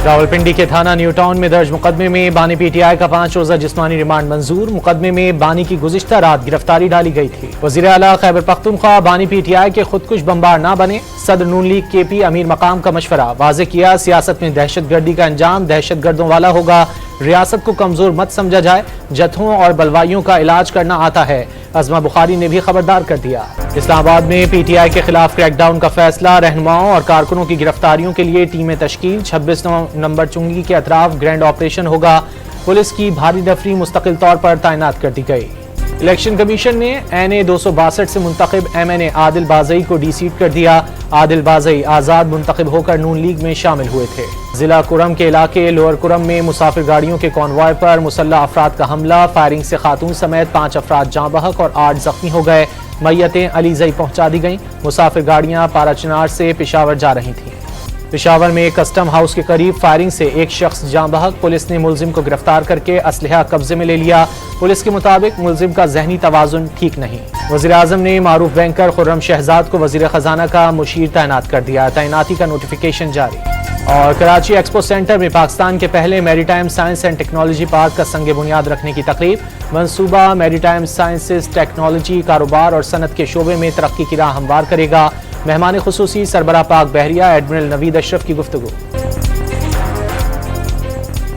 रावलपिंडी के थाना new town में दर्ज मुकदमे में बानी पीटीआई का 5 रोजा जिस्मानी रिमांड मंजूर। मुकदमे में बानी की गुज़िश्ता रात गिरफ्तारी डाली गई थी। वज़ीर आला खैबर पख्तूनख्वा बानी पीटीआई के खुदकुश बमबार ना बने, सदर नून लीग केपी अमीर मकाम का मशवरा। वाज़े किया सियासत में दहशतगर्दी का अंजाम दहशत गर्दों वाला होगा, रियासत को कमजोर मत समझा जाए, जत्थों और बलवाइयों का इलाज करना आता है। अज़मा बुखारी ने भी खबरदार कर दिया। इस्लामाबाद में पीटीआई के खिलाफ क्रैकडाउन का फैसला, रहनुमाओं और कारकुनों की गिरफ्तारियों के लिए टीमें तश्कील। 26 नंबर चुंगी के अतराफ ग्रैंड ऑपरेशन होगा। पुलिस की भारी नफरी मुस्तकिल तौर पर तैनात कर दी गई। इलेक्शन कमीशन ने NA 262 से मुंतखब MNA आदिल बाज़ई को डीसीट कर दिया। आदिल बाज़ई आज़ाद मुंतखब होकर नून लीग में शामिल हुए थे। जिला कुरम के इलाके लोअर कुरम में मुसाफिर गाड़ियों के कॉन्वॉय पर मुसल्लह अफराद का हमला, फायरिंग से खातून समेत 5 अफराद जाँ बहक और 8 जख्मी हो गए। मैयतें अलीज़ई पहुंचा दी गईं। मुसाफिर गाड़ियां पाराचनार से पेशावर जा रही थीं। पेशावर में कस्टम हाउस के करीब फायरिंग से एक शख्स जाँ बहक। पुलिस ने मुलजिम को गिरफ्तार करके असलहा कब्जे में ले लिया। पुलिस के मुताबिक मुलजिम का जहनी तवाजुन ठीक नहीं। वज़ीर आज़म ने मारूफ बैंकर खुर्रम शहजाद को वज़ीर खजाना का मुशीर तैनात कर दिया। तैनाती का नोटिफिकेशन जारी। और कराची एक्सपो सेंटर में पाकिस्तान के पहले maritime science and technology park का संग बुनियाद रखने की तकरीब। मंसूबा मैरीटाइम साइंसेज, टेक्नोलॉजी, कारोबार और सनत के शोबे में तरक्की की राह हमवार करेगा। मेहमान खुसूसी सरबराह पाक बहरिया एडमिरल नवीद अशरफ की गुफ्तगू।